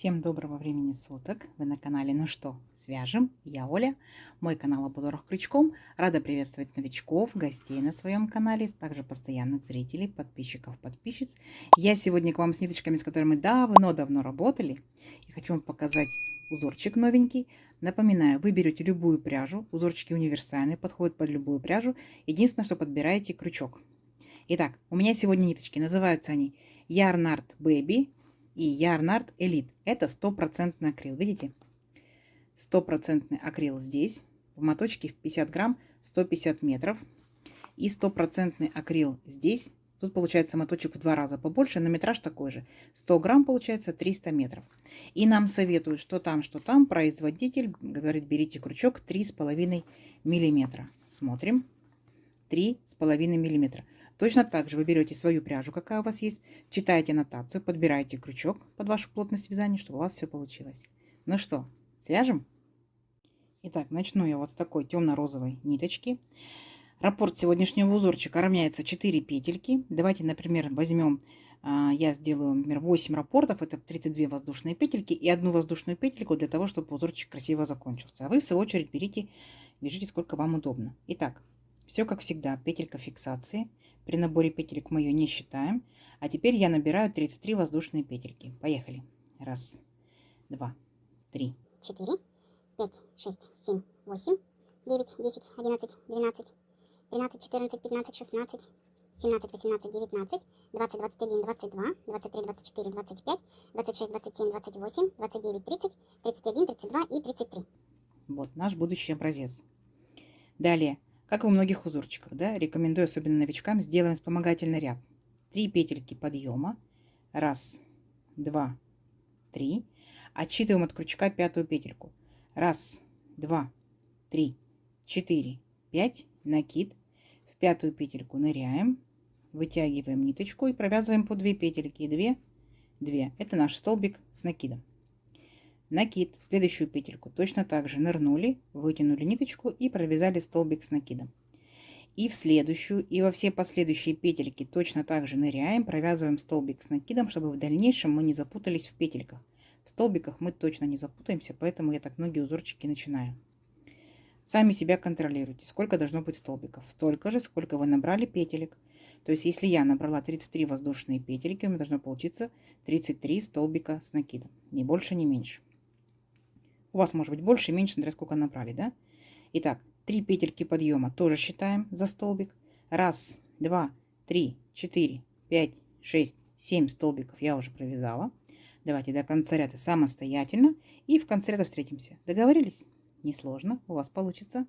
Всем доброго времени суток! Вы на канале «Ну что, свяжем?» Я Оля, мой канал об узорах крючком. Рада приветствовать новичков, гостей на своем канале, также постоянных зрителей, подписчиков, подписчиц. Я сегодня к вам с ниточками, с которыми мы давно работали. И хочу вам показать узорчик новенький. Напоминаю, вы берете любую пряжу, узорчики универсальные, подходят под любую пряжу. Единственное, что подбираете крючок. Итак, у меня сегодня ниточки, называются они Yarn Art Baby и Yarn Art Elite. Это стопроцентный акрил. Видите? Стопроцентный акрил здесь. В моточке в 50 грамм 150 метров. И стопроцентный акрил здесь. Тут получается моточек в 2 раза побольше, но метраж такой же. 100 грамм получается 300 метров. И нам советуют, что там. Производитель говорит, берите крючок 3,5 миллиметра. Смотрим. 3,5 миллиметра. Точно так же вы берете свою пряжу, какая у вас есть, читаете аннотацию, подбираете крючок под вашу плотность вязания, чтобы у вас все получилось. Ну что, свяжем? Итак, начну я вот с такой темно-розовой ниточки. Раппорт сегодняшнего узорчика равняется 4 петельки. Давайте, например, возьмем, я сделаю, например, 8 раппортов, это 32 воздушные петельки и одну воздушную петельку для того, чтобы узорчик красиво закончился. А вы, в свою очередь, берите, вяжите сколько вам удобно. Итак, все как всегда, петелька фиксации. При наборе петелек мы ее не считаем. А теперь я набираю 33 воздушные петельки. Поехали. 1, 2, 3, 4, 5, 6, 7, 8, 9, 10, 11, 12, 13, 14, 15, 16, 17, 18, 19, 20, 21, 22, 23, 24, 25, 26, 27, 28, 29, 30, 31, 32 и 33. Вот наш будущий образец. Далее, как и у многих узорчиков, да, рекомендую особенно новичкам, сделаем вспомогательный ряд. 3 петельки подъема. 1, 2, 3. Отсчитываем от крючка 5-ю петельку. 1, 2, 3, 4, 5. Накид. В 5-ю петельку ныряем. Вытягиваем ниточку и провязываем по 2 петельки. 2, 2. Это наш столбик с накидом. Накид в следующую петельку точно так же нырнули, вытянули ниточку и провязали столбик с накидом. И в следующую, и во все последующие петельки точно так же ныряем, провязываем столбик с накидом, чтобы в дальнейшем мы не запутались в петельках. В столбиках мы точно не запутаемся, поэтому я так многие узорчики начинаю. Сами себя контролируйте, сколько должно быть столбиков. Столько же, сколько вы набрали петелек. То есть, если я набрала 33 воздушные петельки, у меня должно получиться 33 столбика с накидом. Ни больше, ни меньше. У вас может быть больше и меньше, смотря сколько набрали, да? Итак, 3 петельки подъема тоже считаем за столбик. 1, 2, 3, 4, 5, 6, 7 столбиков я уже провязала. Давайте до конца ряда самостоятельно. И в конце ряда встретимся. Договорились? Несложно, у вас получится.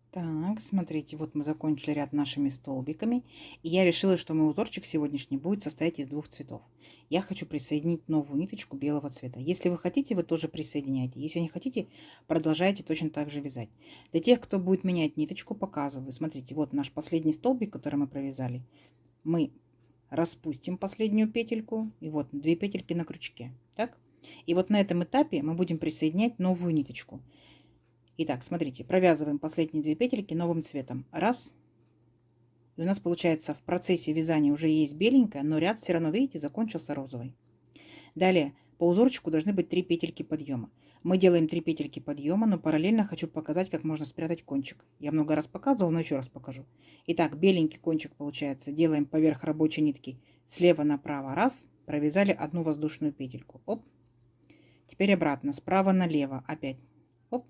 Так, смотрите, вот мы закончили ряд нашими столбиками. И я решила, что мой узорчик сегодняшний будет состоять из 2 цветов. Я хочу присоединить новую ниточку белого цвета. Если вы хотите, вы тоже присоединяйте. Если не хотите, продолжайте точно так же вязать. Для тех, кто будет менять ниточку, показываю. Смотрите, вот наш последний столбик, который мы провязали. Мы распустим последнюю петельку. И вот 2 петельки на крючке. Так? И вот на этом этапе мы будем присоединять новую ниточку. Итак, смотрите, провязываем последние 2 петельки новым цветом. 1. И у нас получается в процессе вязания уже есть беленькая, но ряд все равно, видите, закончился розовый. Далее по узорчику должны быть 3 петельки подъема. Мы делаем 3 петельки подъема, но параллельно хочу показать, как можно спрятать кончик. Я много раз показывала, но еще раз покажу. Итак, беленький кончик получается. Делаем поверх рабочей нитки слева направо. 1. Провязали 1 воздушную петельку. Оп. Теперь обратно. Справа налево. Опять. Оп.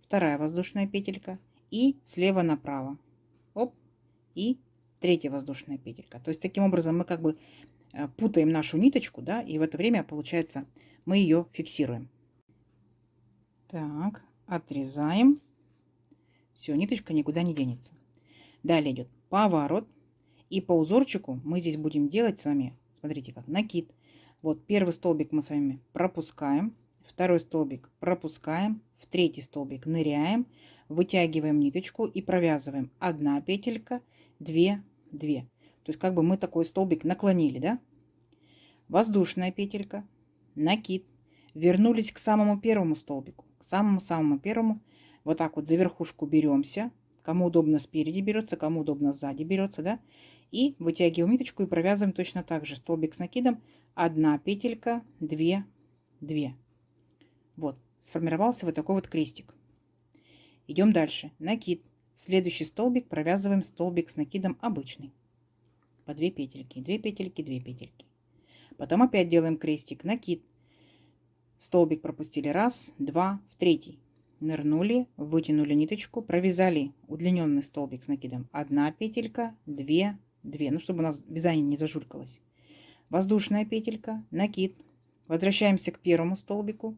2 воздушная петелька. И слева направо. Оп. И 3 воздушная петелька. То есть таким образом мы как бы путаем нашу ниточку, да, и в это время получается мы ее фиксируем. Так, отрезаем. Все, ниточка никуда не денется. Далее идет поворот. И по узорчику мы здесь будем делать с вами, смотрите как, накид. Вот первый столбик мы с вами пропускаем. Второй столбик пропускаем. В 3 столбик ныряем. Вытягиваем ниточку и провязываем 1 петелька, 2, 2. То есть как бы мы такой столбик наклонили, да? Воздушная петелька, накид. Вернулись к самому первому столбику, к самому-самому первому. Вот так вот за верхушку беремся. Кому удобно спереди берется, кому удобно сзади берется, да? И вытягиваем ниточку и провязываем точно так же столбик с накидом. 1 петелька, 2, 2. Вот, сформировался вот такой вот крестик. Идем дальше. Накид. В следующий столбик провязываем столбик с накидом обычный. По 2 петельки, 2 петельки, 2 петельки. Потом опять делаем крестик, накид. Столбик пропустили 1, 2, в третий. Нырнули, вытянули ниточку, провязали удлиненный столбик с накидом. 1 петелька, 2, 2. Ну, чтобы у нас вязание не зажулькалось. Воздушная петелька, накид. Возвращаемся к первому столбику.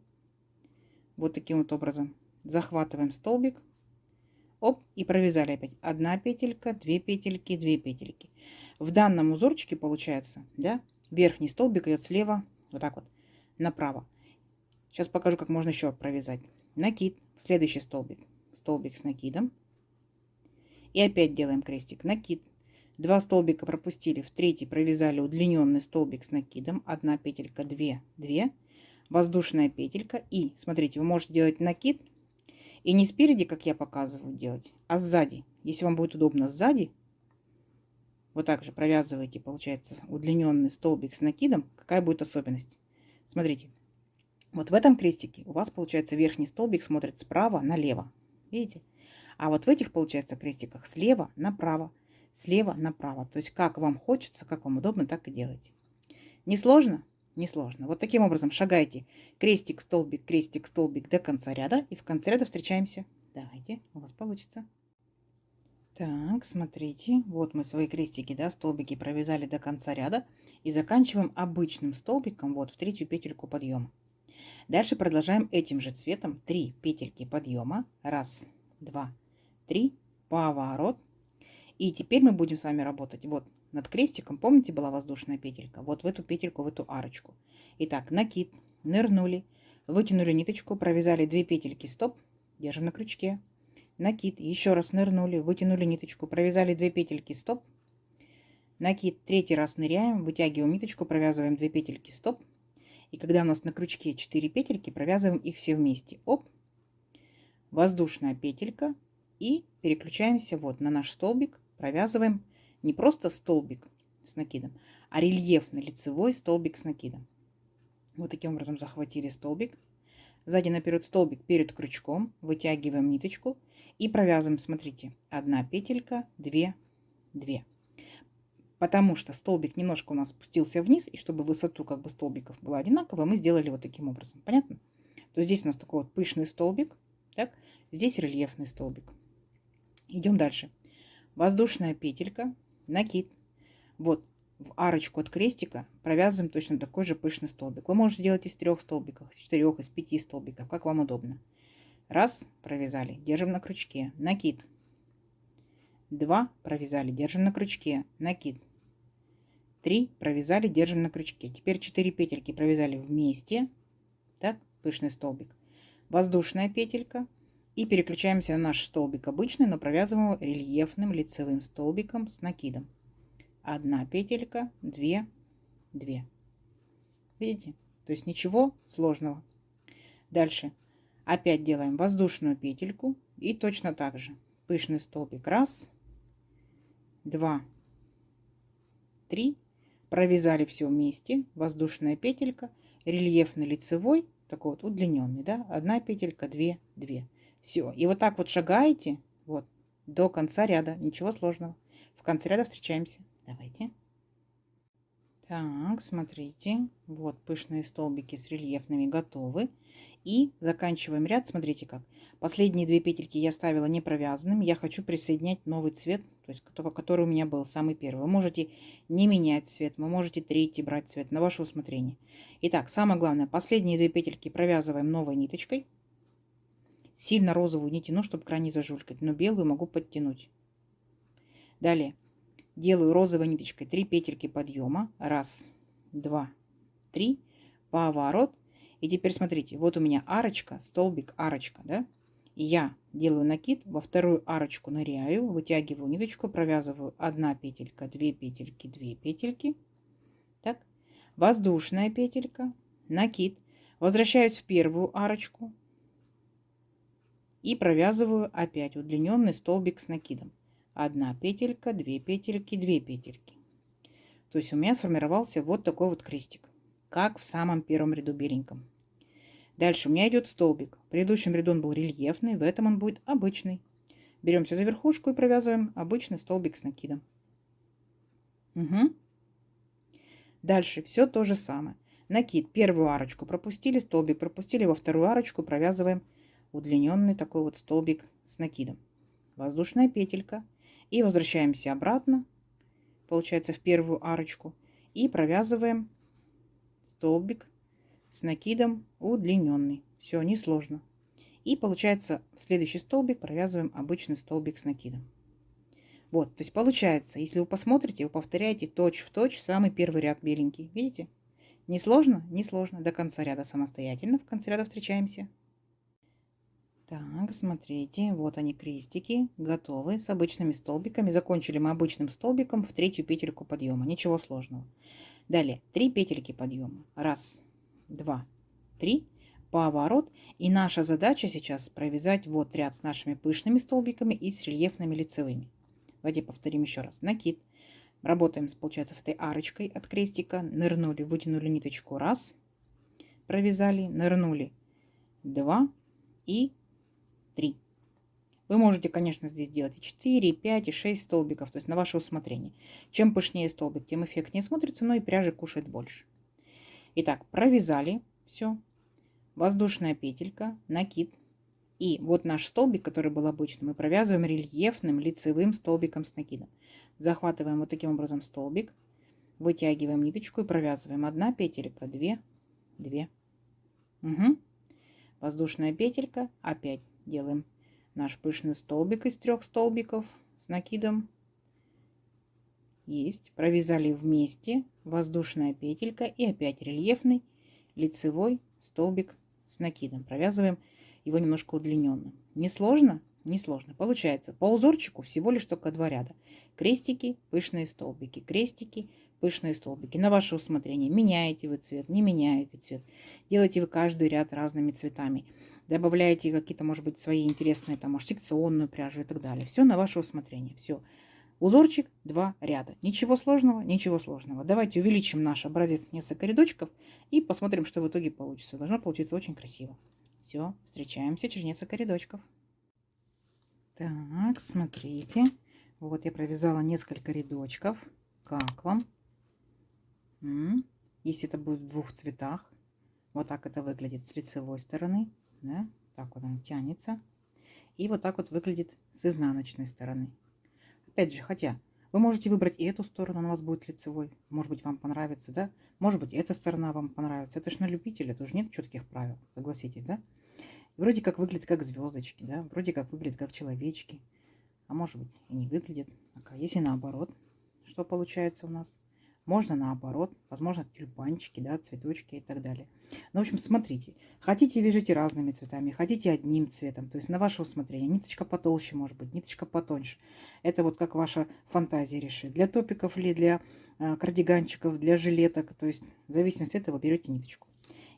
Вот таким вот образом. Захватываем столбик. Оп, и провязали опять. 1 петелька, 2 петельки, 2 петельки. В данном узорчике получается, да, верхний столбик идет слева, вот так вот, направо. Сейчас покажу, как можно еще провязать. Накид, следующий столбик, столбик с накидом. И опять делаем крестик, накид. 2 столбика пропустили, в третий провязали удлиненный столбик с накидом. 1 петелька, 2, 2. Воздушная петелька. И, смотрите, вы можете делать накид. И не спереди, как я показываю, делать, а сзади. Если вам будет удобно сзади, вот так же провязываете, получается, удлиненный столбик с накидом. Какая будет особенность? Смотрите, вот в этом крестике у вас, получается, верхний столбик смотрит справа налево. Видите? А вот в этих, получается, крестиках слева направо, слева направо. То есть, как вам хочется, как вам удобно, так и делайте. Не сложно? Не сложно. Вот таким образом шагайте крестик, столбик до конца ряда. И в конце ряда встречаемся. Давайте, у вас получится. Так, смотрите, вот мы свои крестики, да, столбики провязали до конца ряда и заканчиваем обычным столбиком вот в третью петельку подъема. Дальше продолжаем этим же цветом 3 петельки подъема, 1, 2, 3, поворот. И теперь мы будем с вами работать вот над крестиком, помните, была воздушная петелька, вот в эту петельку, в эту арочку. Итак, накид, нырнули, вытянули ниточку, провязали 2 петельки, стоп, держим на крючке. Накид, еще раз нырнули, вытянули ниточку, провязали 2 петельки, стоп. Накид, третий раз ныряем, вытягиваем ниточку, провязываем 2 петельки, стоп. И когда у нас на крючке 4 петельки, провязываем их все вместе. Оп, воздушная петелька. И переключаемся вот на наш столбик, провязываем не просто столбик с накидом, а рельефный лицевой столбик с накидом. Вот таким образом захватили столбик. Сзади наперед столбик перед крючком, вытягиваем ниточку и провязываем, смотрите, 1 петелька, 2, 2. Потому что столбик немножко у нас спустился вниз, и чтобы высоту как бы столбиков была одинаковая, мы сделали вот таким образом. Понятно? То есть здесь у нас такой вот пышный столбик, так? Здесь рельефный столбик. Идем дальше. Воздушная петелька, накид. Вот в арочку от крестика провязываем точно такой же пышный столбик. Вы можете делать из 3 столбиков, из 4, из 5 столбиков, как вам удобно. 1, провязали, держим на крючке, накид. 2, провязали, держим на крючке, накид. 3, провязали, держим на крючке. Теперь 4 петельки провязали вместе, так, пышный столбик. Воздушная петелька. И переключаемся на наш столбик обычный, но провязываем его рельефным лицевым столбиком с накидом. 1 петелька, 2, 2. Видите? То есть ничего сложного. Дальше опять делаем воздушную петельку и точно так же пышный столбик. 1, 2, 3. Провязали все вместе. Воздушная петелька, рельефный лицевой, такой вот удлиненный, да? 1 петелька, 2, 2. Все. И вот так вот шагаете вот до конца ряда. Ничего сложного. В конце ряда встречаемся. Давайте. Так, смотрите. Вот пышные столбики с рельефными готовы. И заканчиваем ряд. Смотрите как. Последние 2 петельки я ставила не провязанными. Я хочу присоединять новый цвет, то есть который у меня был самый первый. Вы можете не менять цвет. Вы можете третий брать цвет на ваше усмотрение. Итак, самое главное. Последние 2 петельки провязываем новой ниточкой. Сильно розовую не тяну, чтобы край не зажулькать, но белую могу подтянуть. Далее делаю розовой ниточкой 3 петельки подъема. 1, 2, 3. Поворот. И теперь смотрите, вот у меня арочка, столбик, арочка, да? И я делаю накид, во вторую арочку ныряю, вытягиваю ниточку, провязываю 1 петелька, 2 петельки, 2 петельки. Так, воздушная петелька, накид. Возвращаюсь в первую арочку. И провязываю опять удлиненный столбик с накидом. 1 петелька, 2 петельки, 2 петельки. То есть у меня сформировался вот такой вот крестик, как в самом первом ряду беленьком. Дальше у меня идет столбик. В предыдущем ряду он был рельефный, в этом он будет обычный. Беремся за верхушку и провязываем обычный столбик с накидом. Угу. Дальше все то же самое. Накид, первую арочку пропустили, столбик пропустили, во вторую арочку провязываем удлиненный такой вот столбик с накидом. Воздушная петелька. И возвращаемся обратно, получается, в первую арочку. И провязываем столбик с накидом удлиненный. Все, несложно. И получается, в следующий столбик провязываем обычный столбик с накидом. Вот, то есть получается, если вы посмотрите, вы повторяете точь-в-точь самый первый ряд беленький. Видите? Несложно? Несложно. До конца ряда самостоятельно. В конце ряда встречаемся. Так, смотрите, вот они крестики, готовы с обычными столбиками. Закончили мы обычным столбиком в третью петельку подъема. Ничего сложного. Далее 3 петельки подъема. 1, 2, 3. Поворот. И наша задача сейчас провязать вот ряд с нашими пышными столбиками и с рельефными лицевыми. Давайте повторим еще раз. Накид. Работаем, получается, с этой арочкой от крестика. Нырнули, вытянули ниточку. 1. Провязали. Нырнули. 2. И 3. Вы можете, конечно, здесь делать и 4, и 5, и 6 столбиков, то есть на ваше усмотрение. Чем пышнее столбик, тем эффектнее смотрится, но и пряжи кушает больше. Итак, провязали все. Воздушная петелька, накид. И вот наш столбик, который был обычным, мы провязываем рельефным лицевым столбиком с накидом. Захватываем вот таким образом столбик, вытягиваем ниточку и провязываем 1 петелька, 2, 2. Угу. Воздушная петелька, опять делаем наш пышный столбик из 3 столбиков с накидом. Есть. Провязали вместе. Воздушная петелька и опять рельефный лицевой столбик с накидом. Провязываем его немножко удлиненным. Несложно? Несложно. Получается по узорчику всего лишь только 2 ряда. Крестики, пышные столбики. Крестики, пышные столбики. На ваше усмотрение. Меняете вы цвет, не меняете цвет. Делаете вы каждый ряд разными цветами. Добавляете какие-то, может быть, свои интересные, там, может, секционную пряжу и так далее. Все на ваше усмотрение. Все. Узорчик 2 ряда. Ничего сложного, ничего сложного. Давайте увеличим наш образец несколько рядочков и посмотрим, что в итоге получится. Должно получиться очень красиво. Все, встречаемся через несколько рядочков. Так, смотрите. Вот я провязала несколько рядочков. Как вам? Если это будет в 2 цветах, вот так это выглядит с лицевой стороны. Да? Так вот он тянется. И вот так вот выглядит с изнаночной стороны. Опять же, хотя вы можете выбрать и эту сторону, она у вас будет лицевой. Может быть, вам понравится, да? Может быть, эта сторона вам понравится. Это ж на любителя, тоже нет четких правил, согласитесь, да? Вроде как выглядит как звездочки, да? Вроде как выглядит как человечки. А может быть, и не выглядит. А если наоборот, что получается у нас? Можно наоборот, возможно, тюльпанчики, да, цветочки и так далее. Ну, в общем, смотрите. Хотите, вяжите разными цветами, хотите одним цветом. То есть на ваше усмотрение. Ниточка потолще может быть, ниточка потоньше. Это вот как ваша фантазия решит. Для топиков или для кардиганчиков, для жилеток. То есть в зависимости от этого берете ниточку.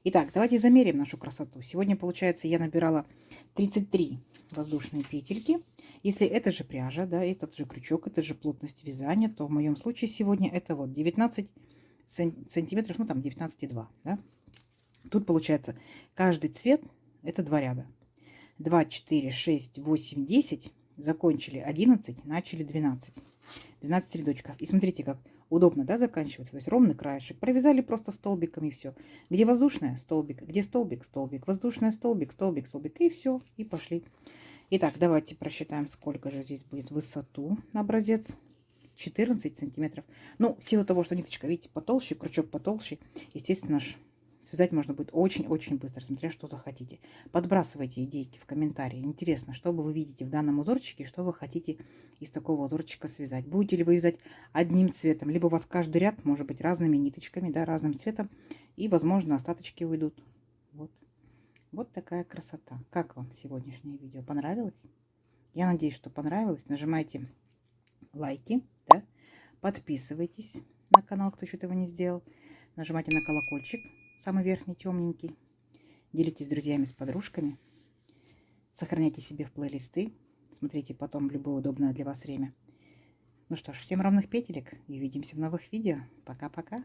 Итак, давайте замерим нашу красоту. Сегодня, получается, я набирала 33 воздушные петельки. Если это же пряжа, да, этот же крючок, это же плотность вязания, то в моем случае сегодня это вот 19 сантиметров, ну там 19,2, да. Тут получается каждый цвет это 2 ряда. 2, 4, 6, 8, 10. Закончили 11, начали 12. 12 рядочков. И смотрите, как удобно, да, заканчивается. То есть ровный краешек. Провязали просто столбиками и все. Где воздушная? Столбик. Где столбик? Столбик. Воздушная? Столбик, столбик, столбик. И все. И пошли. Итак, давайте просчитаем, сколько же здесь будет высоту на образец. 14 сантиметров. Ну, в силу того, что ниточка, видите, потолще, крючок потолще, естественно, связать можно будет очень-очень быстро, смотря что захотите. Подбрасывайте идейки в комментарии. Интересно, что вы видите в данном узорчике, что вы хотите из такого узорчика связать. Будете ли вы вязать одним цветом, либо у вас каждый ряд может быть разными ниточками, да, разным цветом, и, возможно, остаточки уйдут. Вот. Вот такая красота. Как вам сегодняшнее видео? Понравилось? Я надеюсь, что понравилось. Нажимайте лайки, да? Подписывайтесь на канал, кто еще этого не сделал. Нажимайте на колокольчик, самый верхний темненький. Делитесь с друзьями, с подружками. Сохраняйте себе в плейлисты. Смотрите потом в любое удобное для вас время. Ну что ж, всем ровных петелек и увидимся в новых видео. Пока-пока.